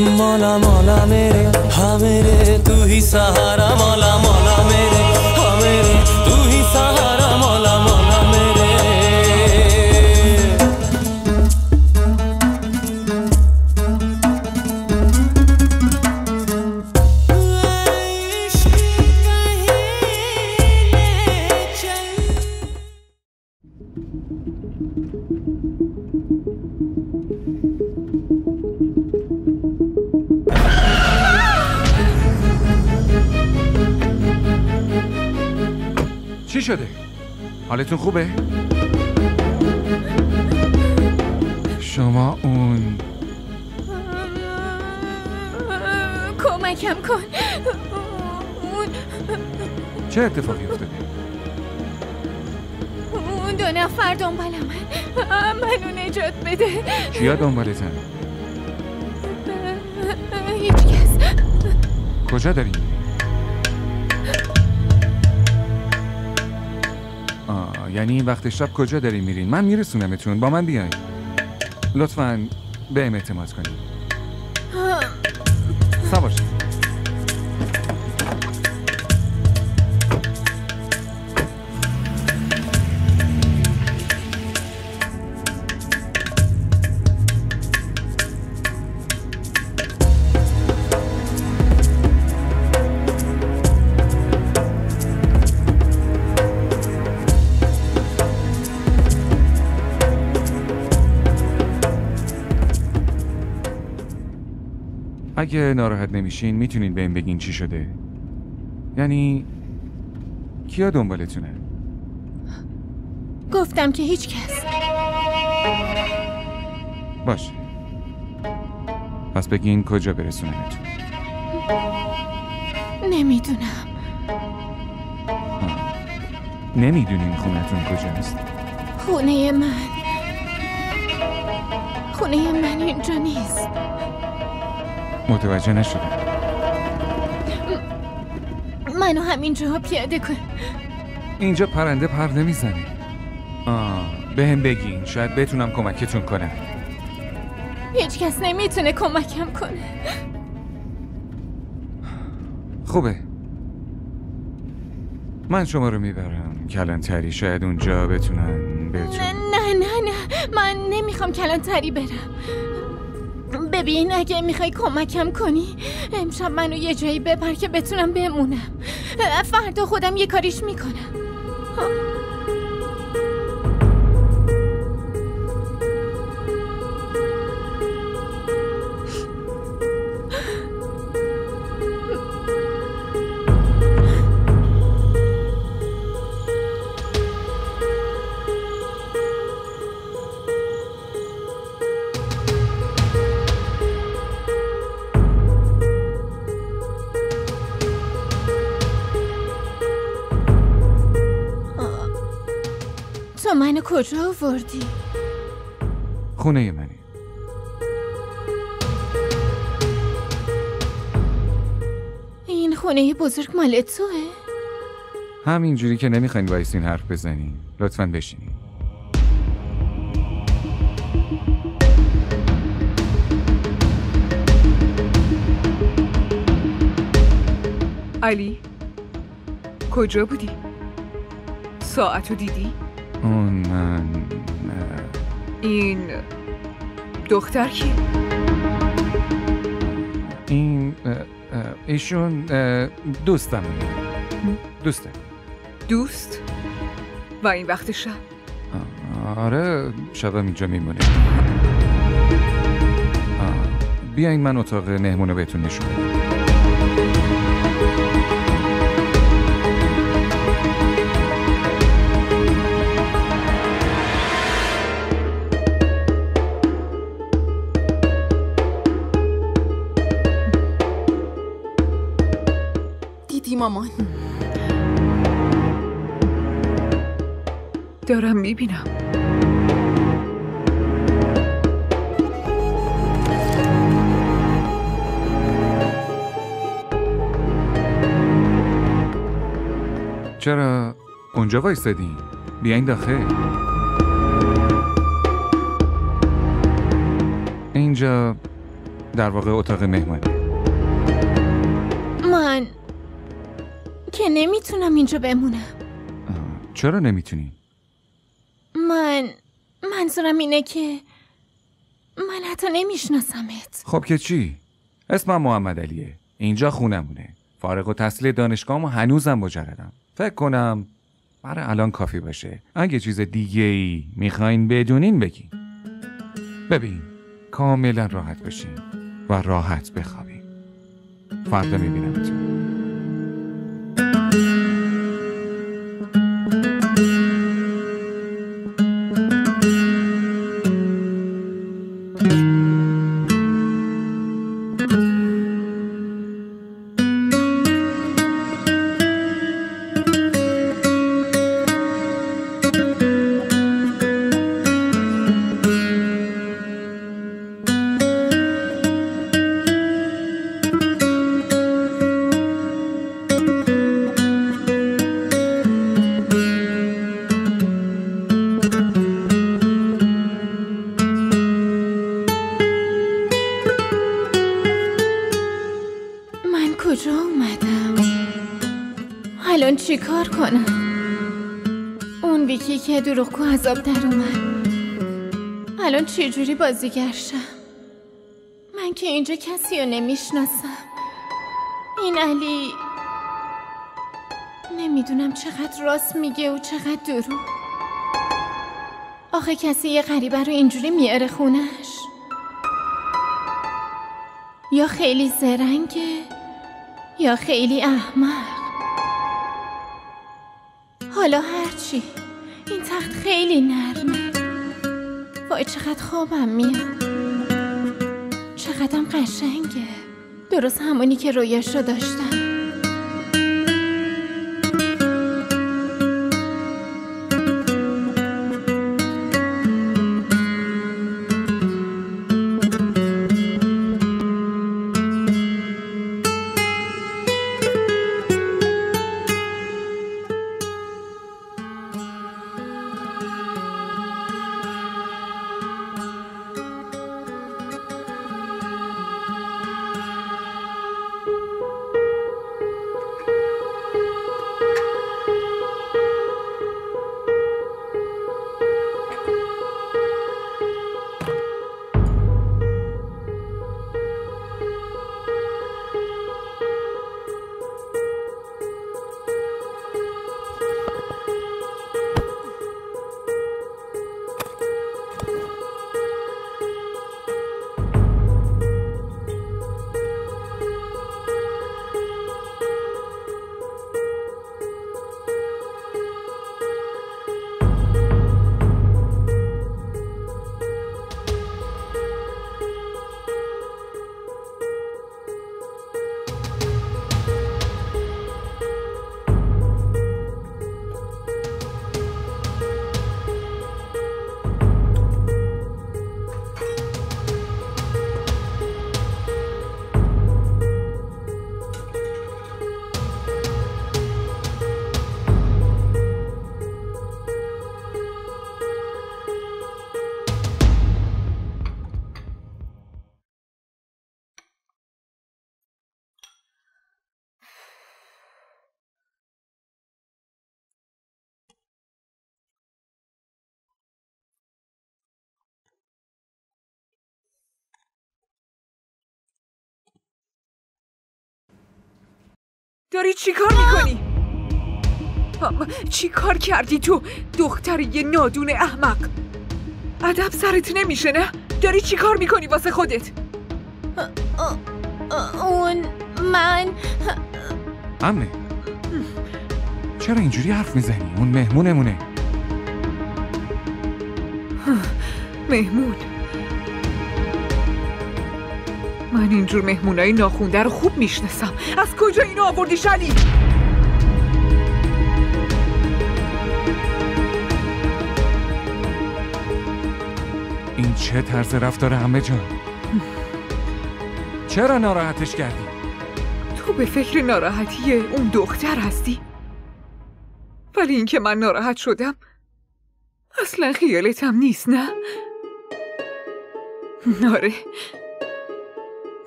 मौला मौला मेरे हाँ मेरे तू ही सहारा मौला मौला मेरे हाँ मेरे तू ही सहारा मौला मौला मेरे چی شده؟ حالتون خوبه؟ شما اون کمکم کن. چه اتفاقی افتاده؟ اون دو نفر دنبالمن. منو نجات بده. کیا دنبالتن؟ هیچ کس. کجا داری؟ یعنی این وقت شب کجا داری میرین؟ من میرسونمتون، با من بیاین. لطفاً بهم اعتماد کنید. سوار شید. اگه ناراحت نمیشین میتونین بهم بگین چی شده؟ یعنی کیا دنبالتونه؟ گفتم که هیچ کس. باشه. پس بگین کجا برسونمتون؟ نمیدونم. نمیدونین خونتون کجاست؟ خونه من اینجا نیست. متوجه نشدم. منو همینجا پیاده کن. اینجا پرنده پر نمیزنه. بهم بگین شاید بتونم کمکتون کنم. هیچ کس نمیتونه کمکم کنه. خوبه. من شما رو میبرم کلانتری، شاید اونجا بتونن بهتون. نه من نمیخوام کلانتری برم. ببین اگه میخوای کمکم کنی امشب منو یه جایی ببر که بتونم بمونم. فردا خودم یه کاریش میکنم. تو منو کجا آوردی؟ خونه منی. این خونه بزرگ مال توه؟ همینجوری که نمیخواین وایسین حرف بزنین لطفاً بشینین. علی کجا بودی؟ ساعتو دیدی؟ من این دختر کی؟ ایشون دوستم. دوست؟ و این وقت شب؟ آره شبم اینجا میمونه. بیاین من اتاق مهمونو بهتون نشون بدم. مامان دارم میبینم. چرا اونجا وایستادین؟ بیاین داخل. در واقع اتاق مهمانی. من که نمیتونم اینجا بمونم. چرا نمیتونی؟ منظورم اینه که من حتی نمیشناسمت. خب که چی؟ اسمم محمد علیه. اینجا خونمونه. فارغ التحصیل دانشگاهم و هنوزم مجردم. فکر کنم برای الان کافی باشه. اگه چیز دیگه ای میخواین بدونین بگین. ببین، کاملا راحت بشین و راحت بخوابین. فردا میبینمتون. کجا اومدم؟ الان چی کار کنم؟ اون ویکی که دروغگو از آب در اومد، الان چی جوری بازیگر شم؟ من که اینجا کسی رو نمیشناسم. این علی نمیدونم چقدر راست میگه و چقدر دروغ. آخه کسی یه غریبه رو اینجوری میاره خونش؟ یا خیلی زرنگه یا خیلی احمق. حالا هرچی، این تخت خیلی نرمه. وای چقدر خوابم میاد، چقدرم قشنگه، درست همونی که رویاشو داشتم. داری چی کار میکنی؟ چی کار کردی تو؟ دختر یه نادون احمق. ادب سرت نمیشه نه؟ داری چی کار میکنی واسه خودت؟ من امنه، چرا اینجوری حرف میزنی؟ اون مهمونمونه. مهمون؟ من اینجور مهمونای ناخونده رو خوب میشناسم. از کجا اینو آوردی شلی؟ این چه طرز رفتار همه جان؟ چرا ناراحتش کردی؟ تو به فکر ناراحتی اون دختر هستی؟ ولی اینکه من ناراحت شدم اصلا خیالتم نیست نه؟ ناره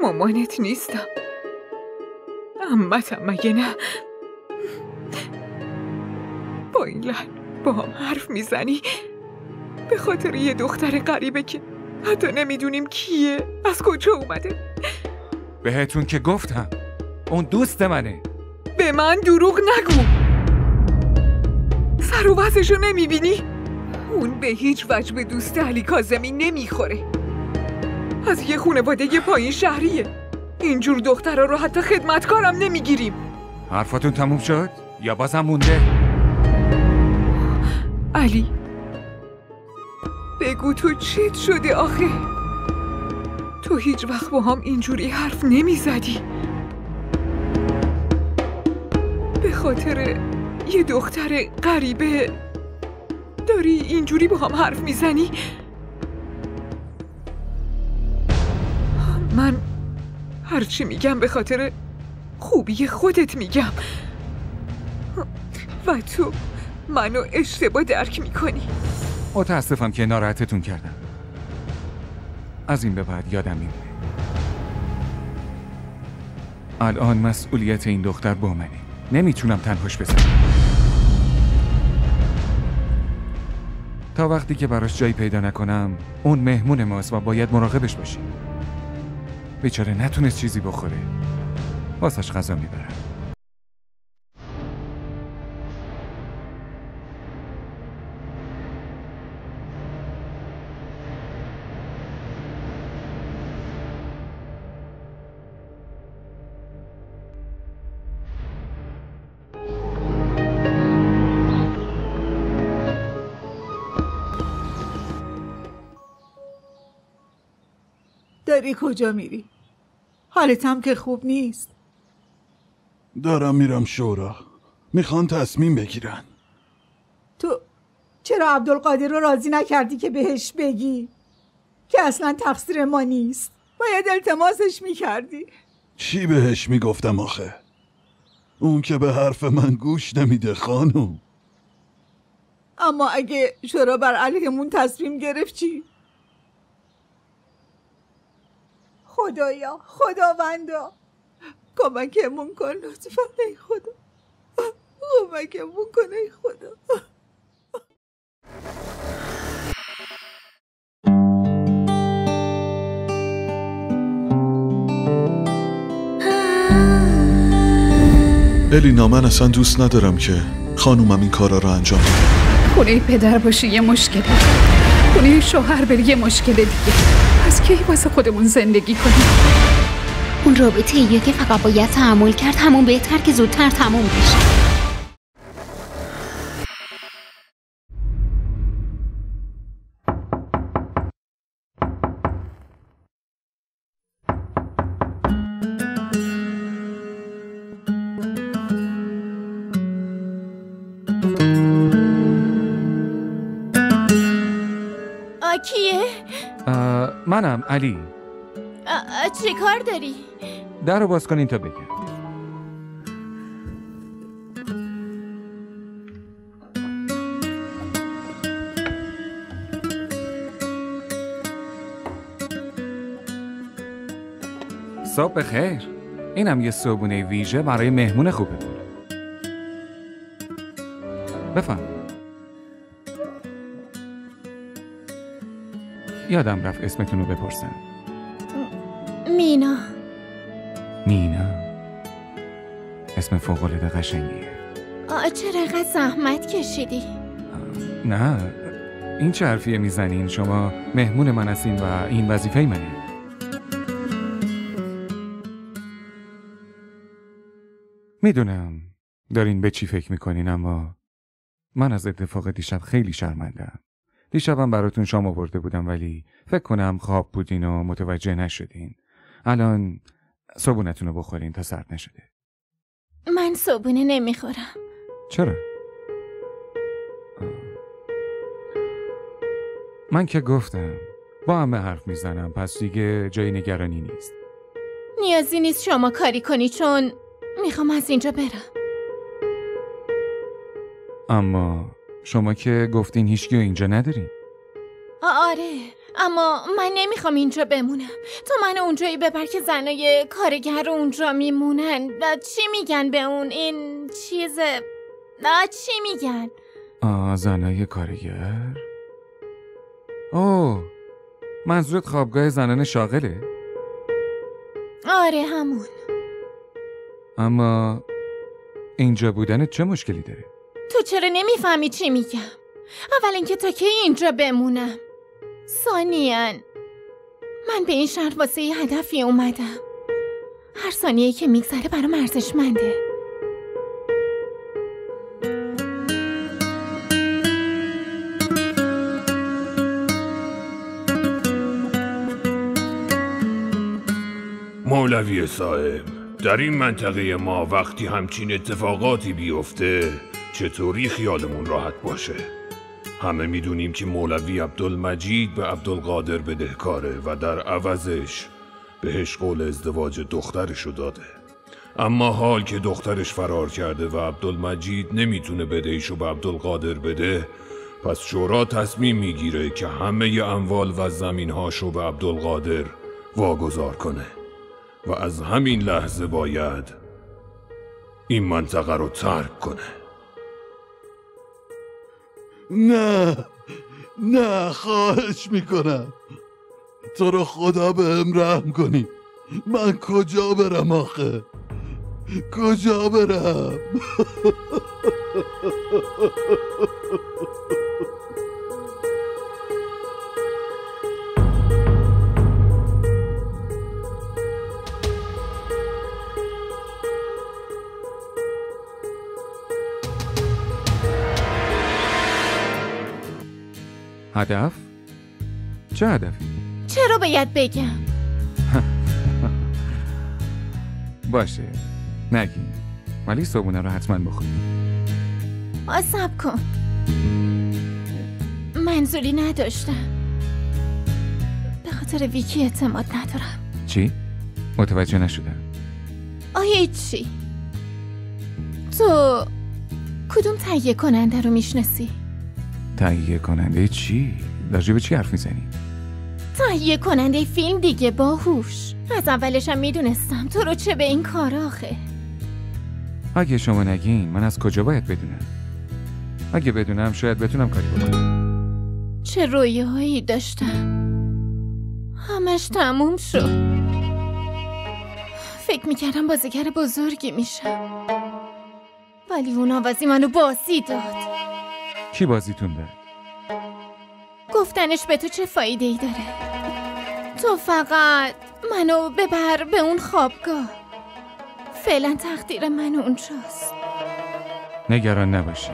مامانت نیستم. عمتم مگه نه؟ با این لحن با هم حرف میزنی به خاطر یه دختر غریبه که حتی نمیدونیم کیه، از کجا اومده. بهتون که گفتم اون دوست منه. به من دروغ نگو. سر و وضعشو نمیبینی؟ اون به هیچ وجه به دوست علی کاظمی نمیخوره. از یه خانواده پایین شهریه. اینجور دخترها رو حتی خدمتکارم نمیگیریم. حرفاتون تموم شد؟ یا بازم مونده؟ علی بگو تو چت شده آخه؟ تو هیچ وقت با هم اینجوری حرف نمیزدی. به خاطر یه دختر غریبه داری اینجوری با هم حرف میزنی؟ من هرچی میگم به خاطر خوبی خودت میگم و تو منو اشتباه درک میکنی. متاسفم که ناراحتتون کردم. از این به بعد یادم میمونه. الان مسئولیت این دختر با منه. نمیتونم تنهاش بذارم. تا وقتی که براش جایی پیدا نکنم اون مهمون ماست و باید مراقبش باشیم. بیچاره نتونست چیزی بخوره. واسش غذا میبرم. داری کجا میری؟ حالت هم که خوب نیست. دارم میرم شورا. میخوان تصمیم بگیرن. تو چرا عبدالقادر رو راضی نکردی که بهش بگی که اصلا تقصیر ما نیست؟ باید التماسش میکردی. چی بهش میگفتم آخه؟ اون که به حرف من گوش نمیده خانم. اما اگه شورا بر علیهمون تصمیم گرفت چی؟ خدایا، خداوندا کمکمون کن لطفا. ای خدا کمکمون کن ای خدا. الینا من اصلا دوست ندارم که خانومم این کارا رو انجام بده. خونه پدر باشی یه مشکله، خونه شوهر بری یه مشکل دیگه. از کی واسه خودمون زندگی کنیم؟ اون رابطه ایه که فقط باید تحمل کرد، همون بهتر که زودتر تموم بشه. کیه؟ منم علی. چی کار داری؟ در رو باز کنین تا بگم. صبح بخیر. اینم یه صبحونه ویژه برای مهمون خوبه. بفهم. یادم رفت اسمتون رو بپرسم. مینا. مینا اسم فوق‌العاده قشنگیه. چرا اینقدر زحمت کشیدی؟ نه این چه حرفیه میزنین؟ شما مهمون من هستین و این وظیفه منه. میدونم دارین به چی فکر میکنین، اما من از اتفاق دیشب خیلی شرمنده‌ام. دیشبم براتون شام آورده بودم ولی فکر کنم خواب بودین و متوجه نشدین. الان صبحونتون رو بخورین تا سرد نشده. من صبحونه نمیخورم. چرا؟ من که گفتم با همه حرف میزنم، پس دیگه جای نگرانی نیست. نیازی نیست شما کاری کنی چون میخوام از اینجا برم. اما شما که گفتین هیچکی رو اینجا ندارین. آره اما من نمیخوام اینجا بمونم. تو من اونجایی ببر که زنای کارگر اونجا میمونن. چی میگن به اون؟ این چیز چی میگن؟ زنای کارگر؟ اوه، منظورت خوابگاه زنان شاغله؟ آره همون. اما اینجا بودن چه مشکلی داره؟ تو چرا نمیفهمی چی میگم؟ اول اینکه تا کی اینجا بمونم، ثانیاً من به این شهر واسه یه هدفی اومدم. هر ثانیه‌ای که میگذره برام ارزشمنده. مولوی صاحب، در این منطقه ما وقتی همچین اتفاقاتی بیفته چطوری خیالمون راحت باشه؟ همه میدونیم که مولوی عبدالمجید به عبدالقادر بدهکاره و در عوضش بهش قول ازدواج دخترشو داده. اما حال که دخترش فرار کرده و عبدالمجید نمیتونه بدهیشو به عبدالقادر بده، پس شورا تصمیم میگیره که همه اموال و زمینهاشو به عبدالقادر واگذار کنه و از همین لحظه باید این منطقه رو ترک کنه. نه خواهش میکنم، تو رو خدا بهم رحم کنی. من کجا برم آخه؟ کجا برم؟ هدف؟ چه هدفی؟ چرا باید بگم؟ باشه نگیم، ولی صبحونه رو حتما بخوریم. صبر کن، منظوری نداشتم. به خاطر ویکی اعتماد ندارم. چی؟ متوجه نشدم. هیچی. تو کدوم تهیه کننده رو میشناسی؟ تهیه کننده چی؟ راجع به چی حرف میزنی؟ تهیه کننده فیلم دیگه، باهوش. از اولش هم میدونستم تو رو چه به این کار آخه. اگه شما نگین من از کجا باید بدونم؟ اگه بدونم شاید بتونم کاری بکنم. چه رویاهایی داشتم، همش تموم شد. فکر میکردم بازیگر بزرگی میشم، ولی اون آوازی منو بازی داد. کی بازیتون داد؟ گفتنش به تو چه فایده ای داره؟ تو فقط منو ببر به اون خوابگاه. فعلا تقدیر من اونجاست. نگران نباشی،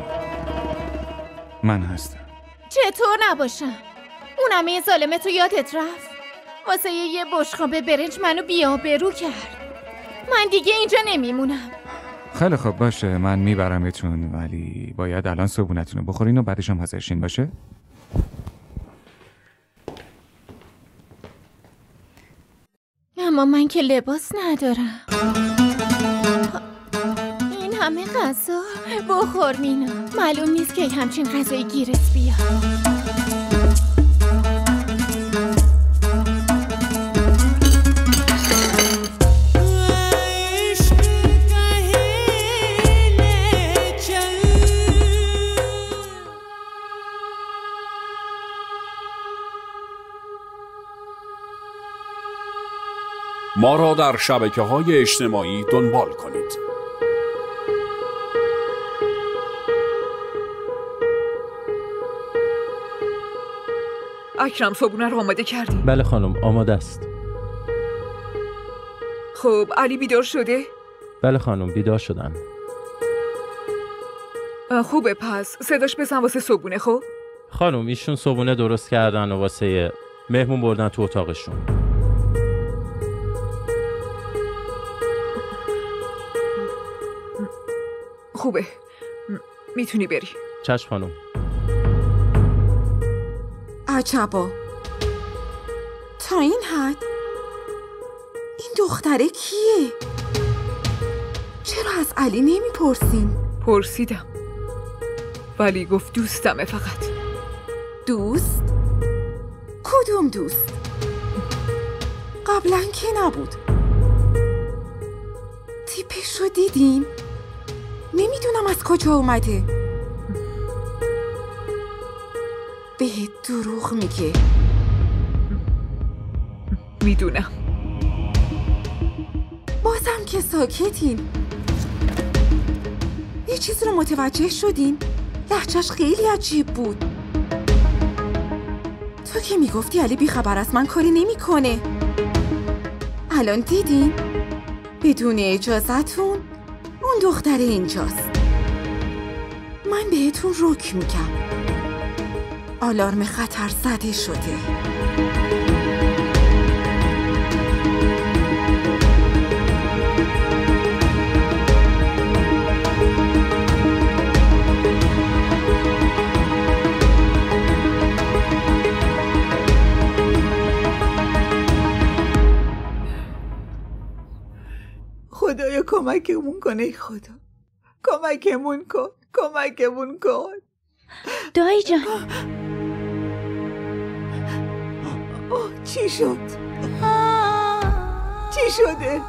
من هستم. چطور نباشم؟ اون همه ظالمه تو یادت رفت؟ واسه یه بشقاب برنج منو بی‌آبرو کرد. من دیگه اینجا نمیمونم. خیلی خوب باشه، من میبرمتون، ولی باید الان صبحونتون رو بخورین و بعدش هم حاضرشین باشه؟ اما من که لباس ندارم. این همه غذا، بخور مینا. معلوم نیست که همچین غذایی گیرت بیاد. ما را در شبکه‌های اجتماعی دنبال کنید. اکرم صبحونه رو آماده کردی؟ بله خانم، آماده است. خب علی بیدار شده؟ بله خانم، بیدار شدن. خوبه، پس صداش بزن واسه صبحونه. خب خانم ایشون صبحونه درست کردن و واسه مهمون بردن تو اتاقشون. خوبه، میتونی بری. چشم خانم. عجبا، تا این حد؟ این دختره کیه؟ چرا از علی نمیپرسین؟ پرسیدم، ولی گفت دوستمه. فقط دوست؟ کدوم دوست؟ قبلا که نبود. تیپش رو دیدین؟ نمیدونم از کجا اومده. بهت دروغ میگه. میدونم. بازم که ساکتین. یه چیز رو متوجه شدین؟ لهجه‌اش خیلی عجیب بود. تو که میگفتی علی بیخبر از من کاری نمیکنه. الان دیدین؟ بدون اجازتون اون دختر اینجاست. من بهتون رک میگم. آلارم خطر زده شده. خدایا کمکمون کن ای خدا. کمکمون کن. کمکمون کن. دایی جان. چی شد؟ چی شده؟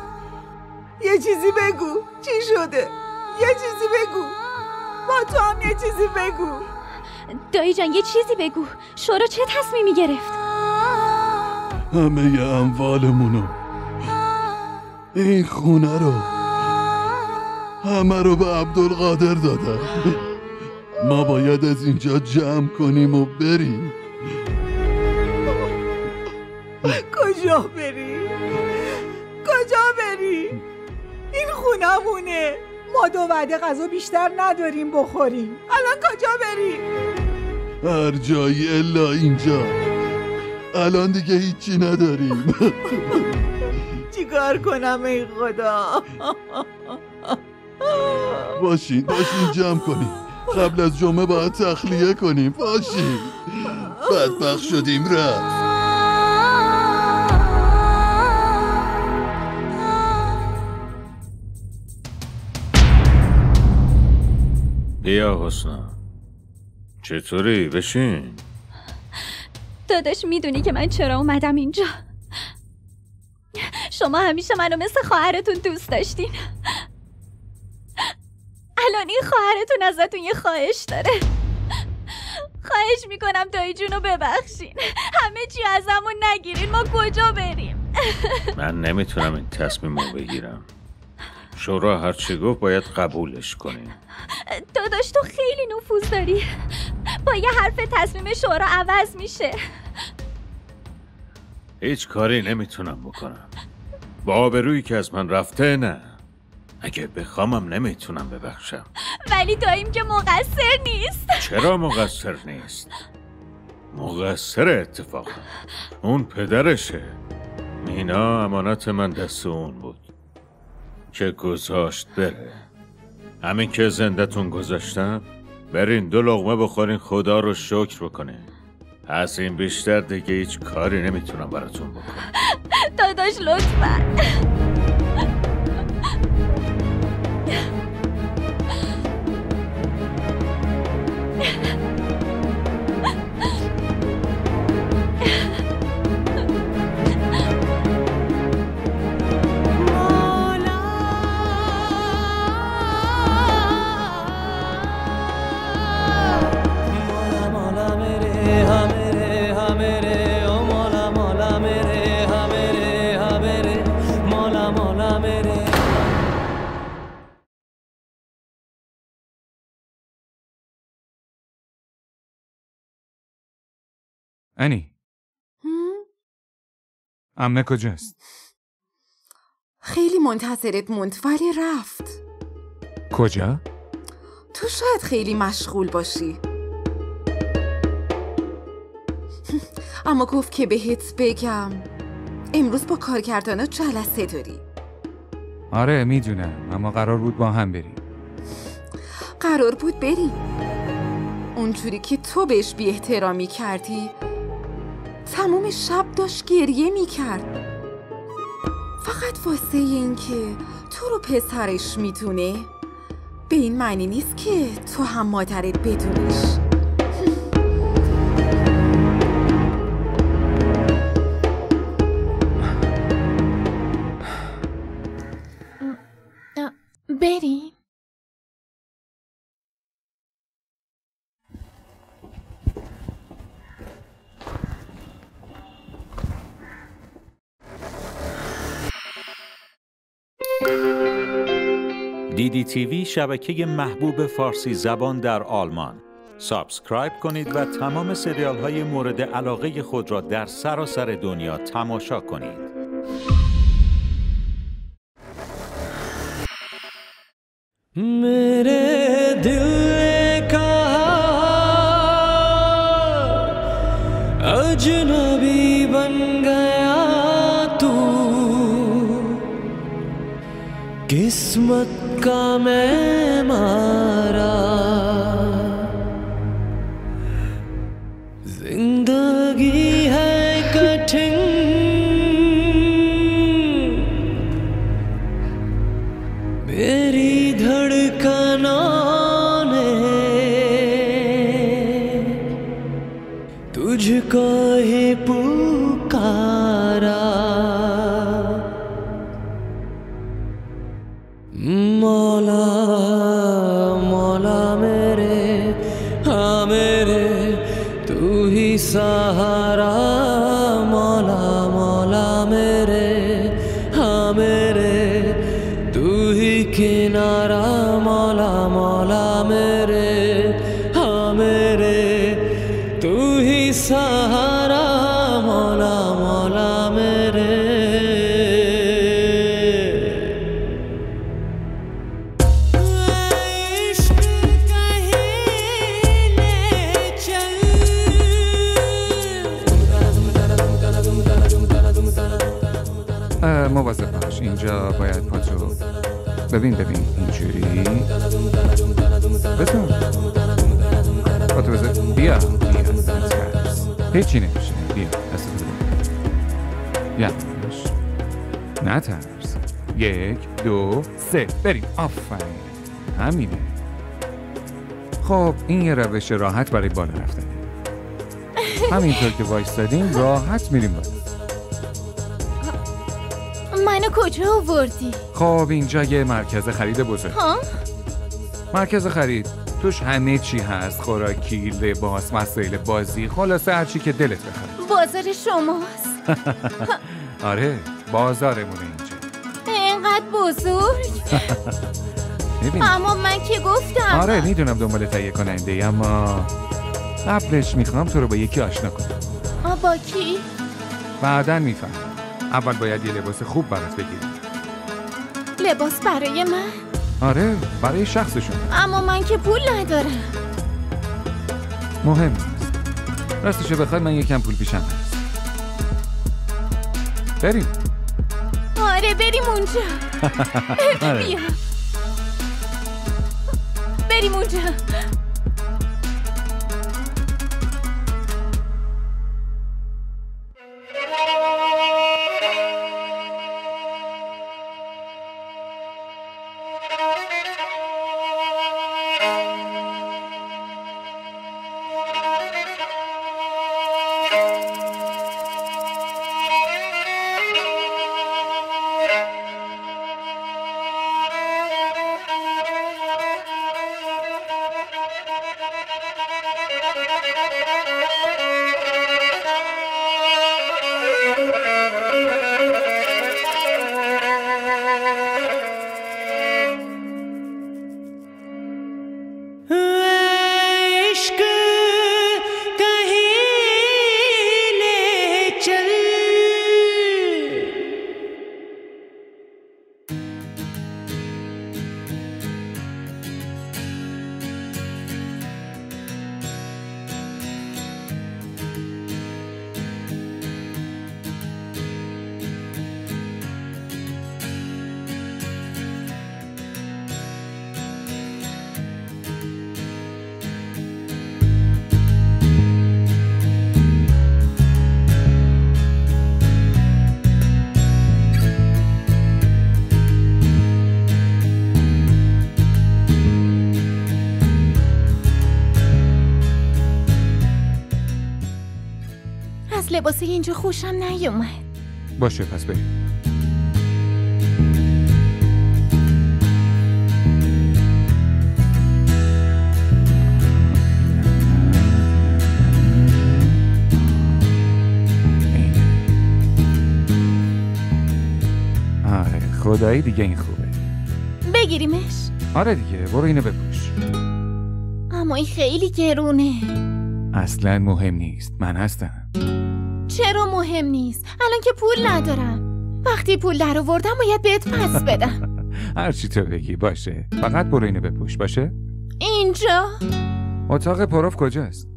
یه چیزی بگو. چی شده؟ یه چیزی بگو. با تو هم یه چیزی بگو. دایی جان یه چیزی بگو. شورا چه تصمیمی گرفت؟ همه اموالمونو، این خونه رو، همه رو به عبدالقادر دادم. ما باید از اینجا جمع کنیم و بریم. کجا بری؟ کجا بری؟ این خونمونه. ما 2 وعده غذا بیشتر نداریم بخوریم. الان کجا بری؟ هر جایی الا اینجا. الان دیگه هیچی نداریم. چیکار کنم ای خدا؟ باشین جمع کنیم. قبل از جمعه باید تخلیه کنیم. باشین. بدبخت شدیم رفت. بیا حسنا، چطوری؟ بشین. داداش میدونی که من چرا اومدم اینجا؟ شما همیشه منو مثل خواهرتون دوست داشتین. الان این خواهرتون ازتون یه خواهش داره. خواهش میکنم دایی جونو ببخشین. همه چی ازمون نگیرین. ما کجا بریم؟ من نمیتونم این تصمیمو بگیرم. شورا هرچی گفت باید قبولش کنیم. داداش تو خیلی نفوذ داری. با یه حرف تصمیم شورا عوض میشه. هیچ کاری نمیتونم بکنم. با آبرویی که از من رفته نه. اگه بخوامم نمیتونم ببخشم. ولی داییم که مقصر نیست. چرا مقصر نیست؟ مقصر اتفاقا. اون پدرشه. مینا امانت من دست اون بود که گذاشت بره. همین که زنده‌تون گذاشتم برین 2 لقمه بخورین خدا رو شکر بکنین. از این بیشتر دیگه هیچ کاری نمیتونم براتون بکنم. داداش لطفاً. انی عمه کجاست؟ خیلی منتظرت موند ولی رفت. کجا؟ تو شاید خیلی مشغول باشی. اما گفت که بهت بگم امروز با کارگردانا جلسه داری. آره میدونم، اما قرار بود با هم بریم. قرار بود بریم. اونجوری که تو بهش بی احترامی کردی تمام شب داشت گریه میکرد. فقط واسه این که تو رو پسرش میدونه به این معنی نیست که تو هم مادرت بدونیش. DDTV شبکه محبوب فارسی زبان در آلمان. سابسکرایب کنید و تمام سریال های مورد علاقه خود را در سراسر دنیا تماشا کنید. मेरे दिल का अजनबी बन गया तू किस्मत का मैं मारा जिंदगी है कठिन मेरी धड़कनों ने तुझको ही पुकारा मौला मौला मेरे हाँ मेरे तू ही सहारा मौला मौला मेरे हाँ मेरे तू ही किनारा मौला मौला मेरे हाँ मेरे तू ही सहारा मौला मौला मेरे इश्क कहीं ले चल مواظب باش، اینجا باید پاتو ببین اینجوری بزن پاتو بزن بیا نترس هیچی نمیشه بیا دستو بزن یواش نترس 1 2 3 بریم آفرین همینه. خب این یه روش راحت برای بالا رفتنه. همینطور که وایستادیم راحت میریم بالا. منو کجا آوردی؟ خب اینجا یه مرکز خرید بزرگ. ها؟ مرکز خرید توش همه چی هست، خوراکی، لباس، مسائل بازی، خلاصه هر چی که دلت بخواد. بازار شماست؟ آره بازارمونه اینجا. اینقدر بزرگ؟ اما من که گفتم. آره میدونم دنبال تهیه کننده اما قبلش میخوام تو رو با یکی آشنا کنم. با کی؟ بعدن میفهم. اول باید یه لباس خوب برات بگیری. لباس برای من؟ آره برای شخصشون. اما من که پول ندارم. مهم نیست. راستشو بخوای من یکم پول پیشم هست. بریم. آره بریم اونجا. بیا بریم اونجا. لباس اینجا خوشم نیومد. باشه پس بریم. آره خدایی دیگه این خوبه. بگیریمش؟ آره دیگه، برو اینو بپوش. اما این خیلی گرونه. اصلا مهم نیست، من هستم. چرا مهم نیست؟ الان که پول ندارم. وقتی پول در آوردم باید بهت پس بدم. هر چی تو بگی باشه، فقط برو اینو بپوش. باشه؟ اینجا؟ اتاق پروف کجاست؟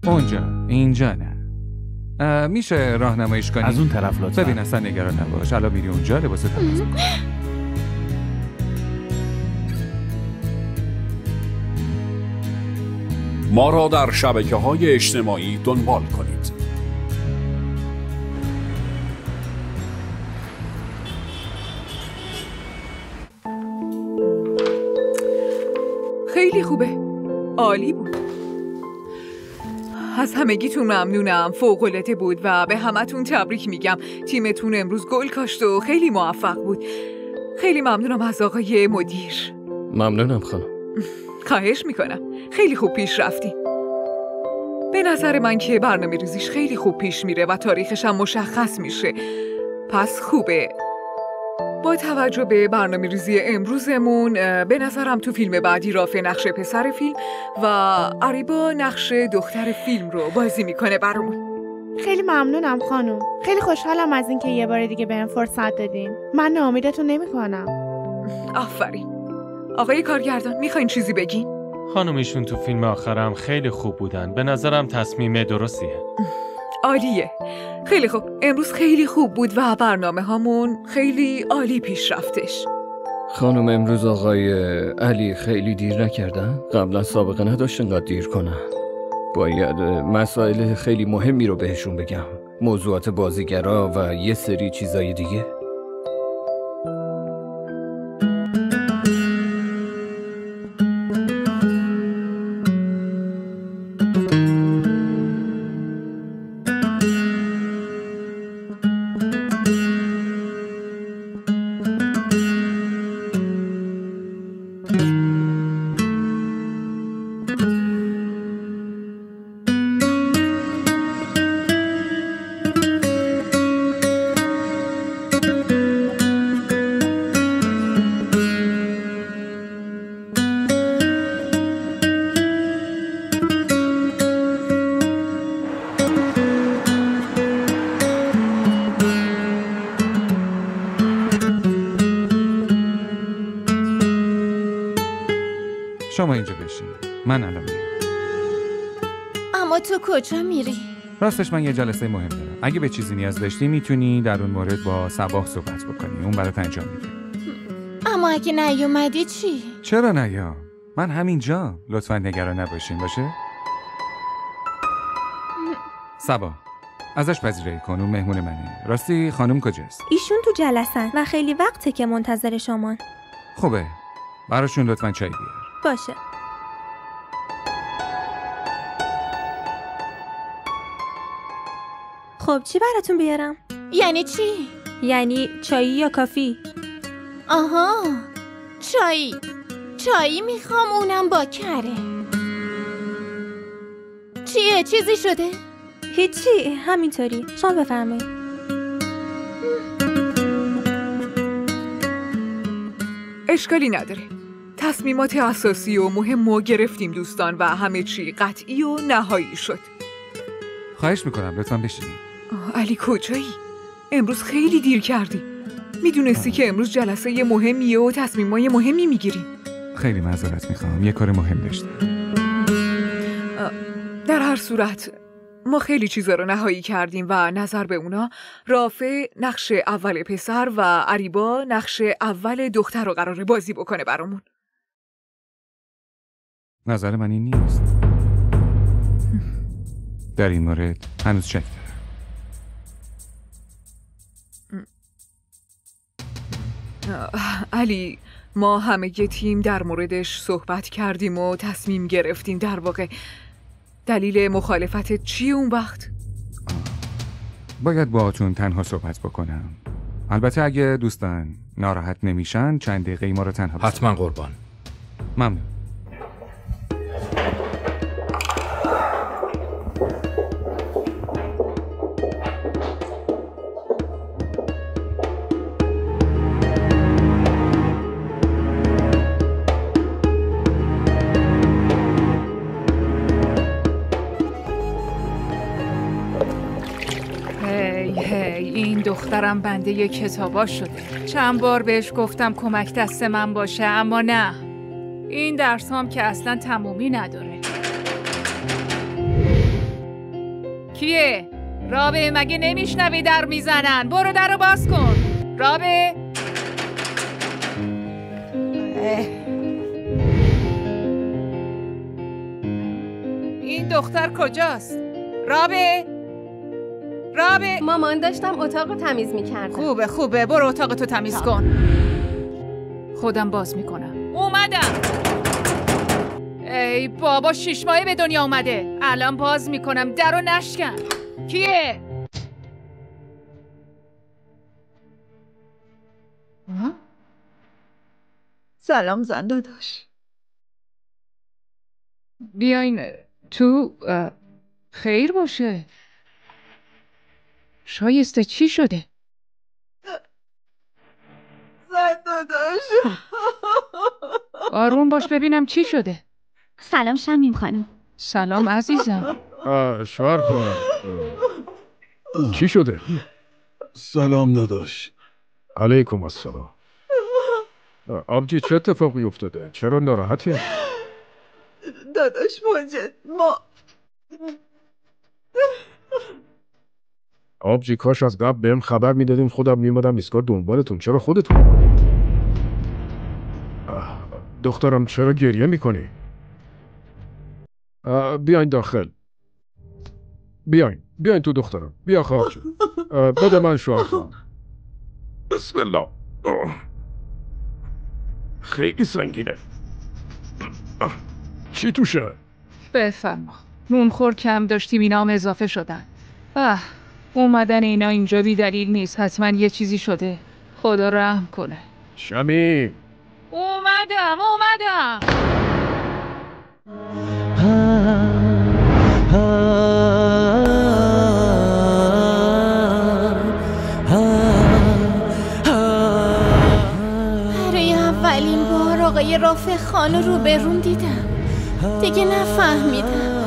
اونجا. اینجا نه. میشه راهنماییش کنی؟ از اون طرف لطفا. ببین اصلا نگران نباش، الان میری اونجا لباست عوض کن. ما را در شبکه‌های اجتماعی دنبال کنید. خیلی خوبه. عالی بود. از همگیتون ممنونم. فوق‌العاده بود و به همتون تبریک میگم. تیمتون امروز گل کاشت و خیلی موفق بود. خیلی ممنونم از آقای مدیر. ممنونم خانم. خواهش میکنم. خیلی خوب پیش رفتیم. به نظر من که برنامه ریزیش خیلی خوب پیش میره و تاریخش هم مشخص میشه. پس خوبه. با توجه به برنامه ریزی امروزمون به نظرم تو فیلم بعدی رافع نقش پسر فیلم و عریبا نقش دختر فیلم رو بازی میکنه برامون. خیلی ممنونم خانم. خیلی خوشحالم از اینکه یه بار دیگه بهم فرصت دادین. من ناامیدتون نمی‌کنم. آفرین. آقای کارگردان میخواین چیزی بگین؟ خانم ایشون تو فیلم آخرم خیلی خوب بودن. به نظرم تصمیم درستیه. عالیه. خیلی خوب. امروز خیلی خوب بود و برنامه هامون خیلی عالی پیش رفتش. خانم امروز آقای علی خیلی دیر نکردن؟ قبلا سابقه نداشت انقدر دیر کنن. باید مسائل خیلی مهمی رو بهشون بگم. موضوعات بازیگرا و یه سری چیزای دیگه. شما اینجا بشین، من الان میام. اما تو کجا میری؟ راستش من یه جلسه مهم دارم. اگه به چیزی نیاز داشتی میتونی در اون مورد با صباح صحبت بکنی. اون برات انجام میده. اما اگه نیومدی چی؟ چرا نیام؟ من همینجا. لطفا نگران نباشین باشه؟ صباح ازش پذیرایی کن، اون مهمون منه. راستی خانم کجاست؟ ایشون تو جلسن و خیلی وقته که منتظر شمان. خوبه، براشون لطفا چای بیار. باشه. خب چی براتون بیارم؟ یعنی چی؟ یعنی چایی یا کافی؟ آها، چایی میخوام، اونم با کره. چیه؟ چیزی شده؟ هیچی، همینطوری. شما بفرمایید. اشکالی نداره. تصمیمات اساسی و مهم رو گرفتیم دوستان و همه چی قطعی و نهایی شد. خواهش میکنم لطفا بشینید. علی کجایی؟ امروز خیلی دیر کردی. میدونستی که امروز جلسه مهمیه و تصمیمای مهمی میگیریم. خیلی معذرت میخوام، یه کار مهم داشتم. در هر صورت ما خیلی چیزا رو نهایی کردیم و نظر به اونا رافع نقش اول پسر و عریبا نقش اول دختر رو قراره بازی بکنه برامون. نظر من این نیست. در این مورد هنوز شک دارم. علی، ما همه یه تیم در موردش صحبت کردیم و تصمیم گرفتیم. در واقع دلیل مخالفتت چیه اون وقت؟ باید باهاتون تنها صحبت بکنم. البته اگه دوستان ناراحت نمیشن چند دقیقه ما رو تنها بسید. حتما قربان. ممنون. هی این دخترم بنده یه کتابا شده. چند بار بهش گفتم کمک دست من باشه اما نه. این درس هم که اصلا تمومی نداره. کیه؟ رابه مگه نمیشنوی در میزنن؟ برو در رو باز کن. رابه این دختر کجاست؟ رابه مامان داشتم اتاق رو تمیز میکردم. خوبه برو اتاق تو تمیز کن. خودم باز میکنم. اومدم. ای بابا 6 ماهه به دنیا اومده. الان باز میکنم. درو نشکن. کیه؟ سلام زن داداش. بیاین تو. خیر باشه. شایسته چی شده؟ زن داداش. آروم باش ببینم چی شده. سلام شمیم خانم. سلام عزیزم. شوهر کنم. چی شده؟ سلام داداش. علیکم السلام. آبجی چه اتفاقی افتاده؟ چرا ناراحتی؟ داداش ما آبجی کاش از قبل بهم خبر میدادین خودم میومدم ایستگاه دنبالتون. چرا خودتون؟ دخترم چرا گریه میکنی؟ بیاین داخل. بیاین تو دخترم. بیا خواهر. بده من شوهر خواهم. بسم الله. خیلی سنگینه. چی توشه؟ بفرما. نونخور کم داشتیم اینا هم اضافه شدن. اومدن اینا اینجا بی دلیل نیست. حتما یه چیزی شده. خدا رحم کنه. شمیم. اومدم. برای اولین بار آقای رافع خان رو به روم دیدم. دیگه نفهمیدم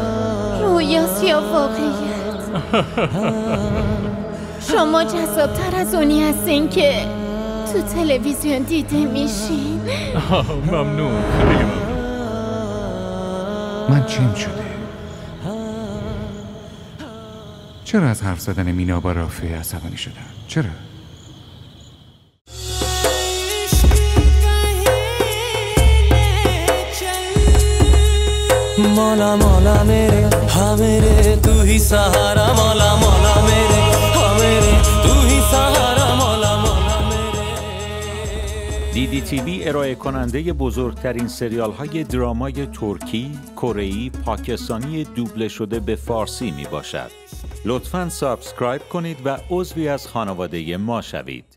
رویاست یا واقعیت. شما جذابتر از اونی هستین که تو تلویزیون دیده میشین. ممنون. خیلی ممنون. من چیم شده؟ چرا از حرف زدن مینا با رافع عصبانی شدم؟ چرا؟ मौला मौला मेरे हाँ मेरे तू ही सहारा मौला मौला मेरे हाँ मेरे तू ही सहारा मौला मौला मेरे. DDTV ارائه کننده بزرگترین سریال های درامای ترکی، کره‌ای، پاکستانی دوبله شده به فارسی می باشد. لطفاً سابسکرایب کنید و عضوی از خانواده ما شوید.